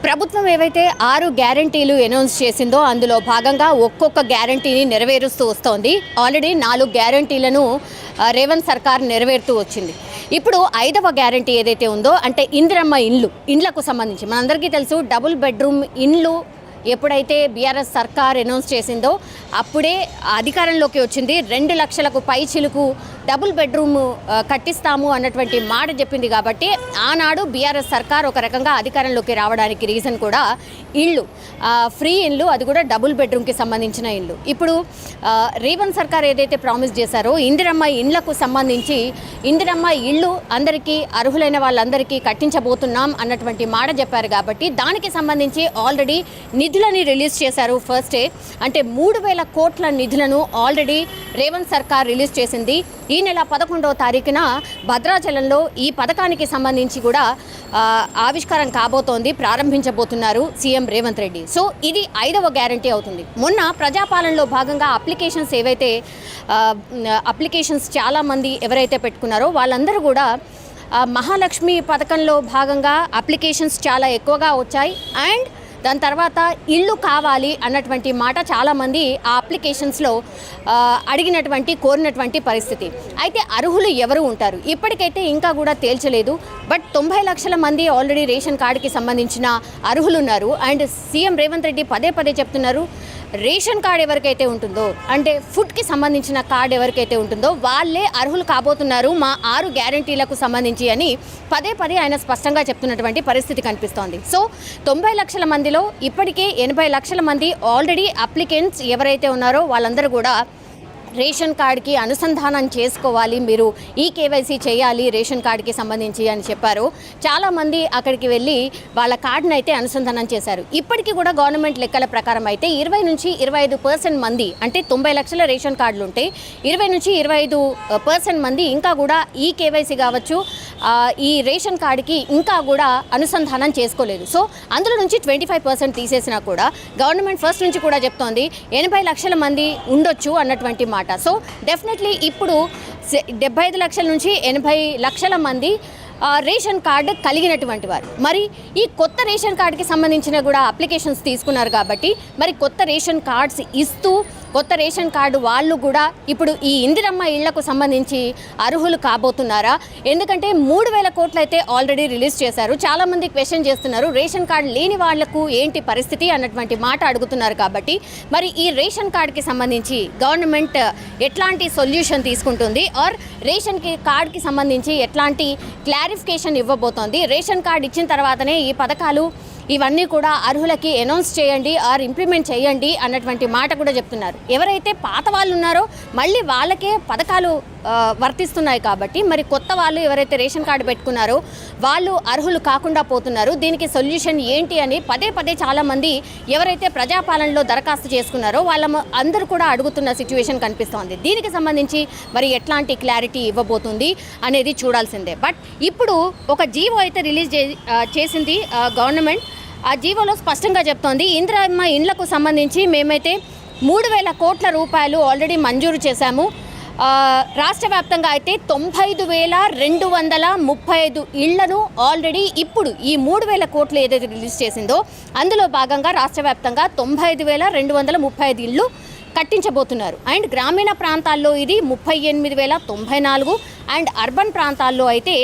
ప్రభుత్వం ఏవైతే 6 గ్యారంటీలు అనౌన్స్ చేసిందో అందులో భాగంగా ఒక్కొక్క గ్యారంటీని నెరవేరుస్తూ వస్తోంది. ఆల్రెడీ 4 గ్యారంటీలను రేవంత్ సర్కార్ నెరవేరుతూ వచ్చింది. ఇప్పుడు 5వ గ్యారంటీ ఏదైతే ఉందో అంటే ఇందిరమ్మ ఇండ్లకు సంబంధించి మనందరికీ తెలుసు, డబుల్ బెడ్రూమ్ ఇండ్లు ఎప్పుడైతే బీఆర్ఎస్ సర్కార్ అనౌన్స్ చేసిందో అప్పుడే అధికారంలోకి వచ్చింది. 2 లక్షలకు పైచిలుకు డబుల్ బెడ్రూమ్ కట్టిస్తాము అన్నటువంటి మాట చెప్పింది. కాబట్టి ఆనాడు బీఆర్ఎస్ సర్కార్ ఒక రకంగా అధికారంలోకి రావడానికి రీజన్ కూడా ఇళ్ళు, ఫ్రీ ఇళ్ళు, అది కూడా డబుల్ బెడ్రూమ్కి సంబంధించిన ఇళ్ళు. ఇప్పుడు రేవంత్ సర్కార్ ఏదైతే ప్రామిస్ చేశారో ఇందిరమ్మ ఇండ్లకు సంబంధించి ఇందిరమ్మ ఇళ్ళు అందరికీ అర్హులైన వాళ్ళందరికీ కట్టించబోతున్నాం అన్నటువంటి మాట చెప్పారు. కాబట్టి దానికి సంబంధించి ఆల్రెడీ నిధులని రిలీజ్ చేశారు. ఫస్టే అంటే 3,000 కోట్ల నిధులను ఆల్రెడీ రేవంత్ సర్కార్ రిలీజ్ చేసింది. ఈ నెల 11వ తారీఖున భద్రాచలంలో ఈ పథకానికి సంబంధించి కూడా ఆవిష్కారం కాబోతోంది, ప్రారంభించబోతున్నారు సీఎం రేవంత్ రెడ్డి. సో ఇది 5వ గ్యారంటీ అవుతుంది. మొన్న ప్రజాపాలనలో భాగంగా అప్లికేషన్స్ చాలామంది ఎవరైతే పెట్టుకున్నారో వాళ్ళందరూ కూడా మహాలక్ష్మి పథకంలో భాగంగా అప్లికేషన్స్ చాలా ఎక్కువగా వచ్చాయి. అండ్ దాని తర్వాత ఇల్లు కావాలి అన్నటువంటి మాట చాలామంది ఆ అప్లికేషన్స్లో కోరినటువంటి పరిస్థితి. అయితే అర్హులు ఎవరు ఉంటారు ఇప్పటికైతే ఇంకా కూడా తేల్చలేదు. బట్ 90 లక్షల మంది ఆల్రెడీ రేషన్ కార్డుకి సంబంధించిన అర్హులు ఉన్నారు. అండ్ సీఎం రేవంత్ రెడ్డి పదే పదే చెప్తున్నారు, రేషన్ కార్డు ఎవరికైతే ఉంటుందో అంటే ఫుడ్కి సంబంధించిన కార్డు ఎవరికైతే ఉంటుందో వాళ్ళే అర్హులు కాబోతున్నారు మా 6 గ్యారంటీలకు సంబంధించి అని పదే పదే ఆయన స్పష్టంగా చెప్తున్నటువంటి పరిస్థితి కనిపిస్తోంది. సో 90 లక్షల మందిలో ఇప్పటికే 80 లక్షల మంది ఆల్రెడీ అప్లికెంట్స్ ఎవరైతే ఉన్నారో వాళ్ళందరూ కూడా రేషన్ కార్డుకి అనుసంధానం చేసుకోవాలి, మీరు ఈ కేవైసీ చేయాలి రేషన్ కార్డుకి సంబంధించి అని చెప్పారు. చాలామంది అక్కడికి వెళ్ళి వాళ్ళ కార్డును అయితే అనుసంధానం చేశారు. ఇప్పటికీ కూడా గవర్నమెంట్ లెక్కల ప్రకారం అయితే 20 నుంచి 25% మంది అంటే 90 లక్షల రేషన్ కార్డులు ఉంటే 20 నుంచి 25% మంది ఇంకా కూడా ఈ కేవైసీ కావచ్చు ఈ రేషన్ కార్డుకి ఇంకా కూడా అనుసంధానం చేసుకోలేదు. సో అందులో నుంచి 25% తీసేసినా కూడా గవర్నమెంట్ ఫస్ట్ నుంచి కూడా చెప్తోంది 80 లక్షల మంది ఉండొచ్చు అన్నటువంటి మాట. సో డెఫినెట్లీ ఇప్పుడు 75 లక్షల నుంచి 80 లక్షల మంది రేషన్ కార్డు కలిగినటువంటి వారు. మరి ఈ కొత్త రేషన్ కార్డుకి సంబంధించిన కూడా అప్లికేషన్స్ తీసుకున్నారు. కాబట్టి మరి కొత్త రేషన్ కార్డ్స్ ఇస్తూ కొత్త రేషన్ కార్డు వాళ్ళు కూడా ఇప్పుడు ఈ ఇందిరమ్మ ఇళ్లకు సంబంధించి అర్హులు కాబోతున్నారా? ఎందుకంటే 3,000 కోట్లు అయితే ఆల్రెడీ రిలీజ్ చేశారు. చాలామంది క్వశ్చన్ చేస్తున్నారు, రేషన్ కార్డు లేని వాళ్లకు ఏంటి పరిస్థితి అన్నటువంటి మాట అడుగుతున్నారు. కాబట్టి మరి ఈ రేషన్ కార్డుకి సంబంధించి గవర్నమెంట్ ఎట్లాంటి సొల్యూషన్ తీసుకుంటుంది, ఆర్ రేషన్ కార్డుకి సంబంధించి ఎట్లాంటి క్లారిఫికేషన్ ఇవ్వబోతోంది, రేషన్ కార్డు ఇచ్చిన తర్వాతనే ఈ పథకాలు ఇవన్నీ కూడా అర్హులకి అనౌన్స్ చేయండి ఆర్ ఇంప్లిమెంట్ చేయండి అన్నటువంటి మాట కూడా చెప్తున్నారు. ఎవరైతే పాత వాళ్ళు ఉన్నారో మళ్ళీ వాళ్ళకే పథకాలు వర్తిస్తున్నాయి. కాబట్టి మరి కొత్త వాళ్ళు ఎవరైతే రేషన్ కార్డు పెట్టుకున్నారో వాళ్ళు అర్హులు కాకుండా పోతున్నారు. దీనికి సొల్యూషన్ ఏంటి అని పదే పదే చాలామంది ఎవరైతే ప్రజాపాలనలో దరఖాస్తు చేసుకున్నారో వాళ్ళ అందరూ కూడా అడుగుతున్న సిచ్యువేషన్ కనిపిస్తోంది. దీనికి సంబంధించి మరి ఎట్లాంటి క్లారిటీ ఇవ్వబోతుంది అనేది చూడాల్సిందే. బట్ ఇప్పుడు ఒక జీవో అయితే రిలీజ్ చేసింది గవర్నమెంట్. ఆ జీవోలో స్పష్టంగా చెప్తోంది ఇందిరమ్మ ఇండ్లకు సంబంధించి మేమైతే 3,000 కోట్ల రూపాయలు ఆల్రెడీ మంజూరు చేశాము. రాష్ట్ర వ్యాప్తంగా అయితే 95,235 ఇళ్లను ఆల్రెడీ ఇప్పుడు ఈ 3,000 కోట్లు ఏదైతే రిలీజ్ చేసిందో అందులో భాగంగా రాష్ట్ర వ్యాప్తంగా 95,235 ఇళ్ళు కట్టించబోతున్నారు. అండ్ గ్రామీణ ప్రాంతాల్లో ఇది 38,094 అండ్ అర్బన్ ప్రాంతాల్లో అయితే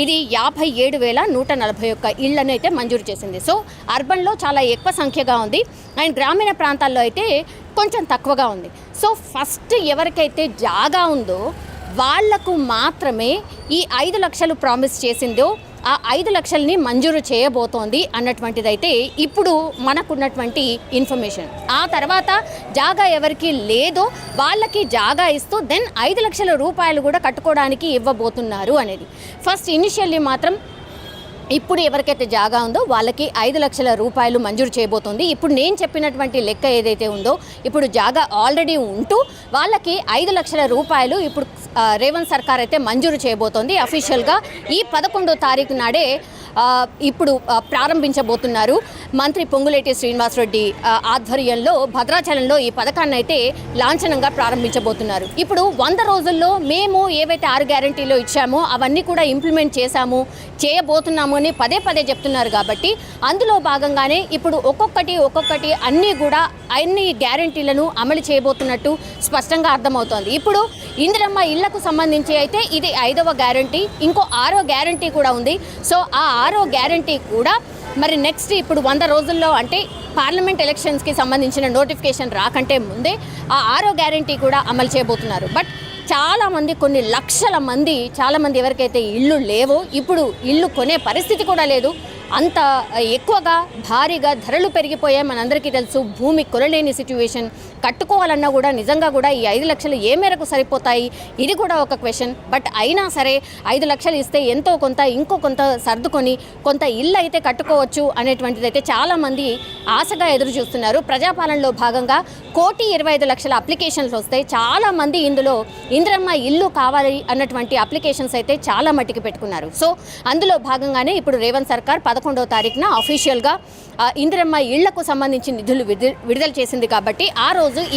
ఇది 57,141 ఇళ్లను అయితే మంజూరు చేసింది. సో అర్బన్లో చాలా ఎక్కువ సంఖ్యగా ఉంది అండ్ గ్రామీణ ప్రాంతాల్లో అయితే కొంచెం తక్కువగా ఉంది. సో ఫస్ట్ ఎవరికైతే జాగా ఉందో వాళ్లకు మాత్రమే ఈ 5 లక్షలు ప్రామిస్ చేసిందో ఆ 5 లక్షల్ని మంజూరు చేయబోతోంది అన్నటువంటిదైతే ఇప్పుడు మనకున్నటువంటి ఇన్ఫర్మేషన్. ఆ తర్వాత జాగా ఎవరికి లేదో వాళ్ళకి జాగా ఇస్తూ దెన్ 5 లక్షల రూపాయలు కూడా కట్టుకోవడానికి ఇవ్వబోతున్నారు అనేది. ఫస్ట్ ఇనిషియల్లీ మాత్రం ఇప్పుడు ఎవరికైతే జాగా ఉందో వాళ్ళకి 5 లక్షల రూపాయలు మంజూరు చేయబోతోంది. ఇప్పుడు నేను చెప్పినటువంటి లెక్క ఏదైతే ఉందో ఇప్పుడు జాగా ఆల్రెడీ ఉంటూ వాళ్ళకి 5 లక్షల రూపాయలు ఇప్పుడు రేవంత్ సర్కార్ అయితే మంజూరు చేయబోతోంది. అఫీషియల్గా ఈ 11వ తారీఖు నాడే ఇప్పుడు ప్రారంభించబోతున్నారు. మంత్రి పొంగులేటి శ్రీనివాసరెడ్డి ఆధ్వర్యంలో భద్రాచలంలో ఈ పథకాన్ని అయితే లాంఛనంగా ప్రారంభించబోతున్నారు. ఇప్పుడు 100 రోజుల్లో మేము ఏవైతే 6 గ్యారంటీలో ఇచ్చామో అవన్నీ కూడా ఇంప్లిమెంట్ చేయబోతున్నాము అని పదే పదే చెప్తున్నారు కాబట్టి అందులో భాగంగానే ఇప్పుడు ఒక్కొక్కటి అన్ని గ్యారంటీలను అమలు చేయబోతున్నట్టు స్పష్టంగా అర్థమవుతోంది. ఇప్పుడు ఇందిరమ్మ ఇళ్లకు సంబంధించి అయితే ఇది 5వ గ్యారంటీ, ఇంకో 6వ గ్యారంటీ కూడా ఉంది. సో ఆ 6వ గ్యారంటీ కూడా మరి నెక్స్ట్ ఇప్పుడు 100 రోజుల్లో అంటే పార్లమెంట్ ఎలక్షన్స్కి సంబంధించిన నోటిఫికేషన్ రాకంటే ముందే ఆ 6వ గ్యారంటీ కూడా అమలు చేయబోతున్నారు. బట్ చాలామంది కొన్ని లక్షల మంది చాలామంది ఎవరికైతే ఇళ్ళు లేవో ఇప్పుడు ఇల్లు కొనే పరిస్థితి కూడా లేదు. అంత ఎక్కువగా భారీగా ధరలు పెరిగిపోయాయి, మనందరికీ తెలుసు. భూమి కొనలేని సిచ్యువేషన్, కట్టుకోవాలన్నా కూడా నిజంగా కూడా ఈ 5 లక్షలు ఏ మేరకు సరిపోతాయి, ఇది కూడా ఒక క్వశ్చన్. బట్ అయినా సరే 5 లక్షలు ఇస్తే ఎంతో కొంత ఇంకో కొంత సర్దుకొని కొంత ఇల్లు అయితే కట్టుకోవచ్చు అనేటువంటిది అయితే చాలామంది ఆశగా ఎదురు చూస్తున్నారు. ప్రజాపాలనలో భాగంగా 1,25,00,000 అప్లికేషన్స్ వస్తాయి. చాలామంది ఇందులో ఇందిరమ్మ ఇల్లు కావాలి అన్నటువంటి అప్లికేషన్స్ అయితే చాలా మట్టికి పెట్టుకున్నారు. సో అందులో భాగంగానే ఇప్పుడు రేవంత్ సర్కార్ 11వ తారీఖున అఫీషియల్గా ఇందిరమ్మ ఇళ్లకు సంబంధించి నిధులు విడుదల చేసింది కాబట్టి ఆ రోజు ఈ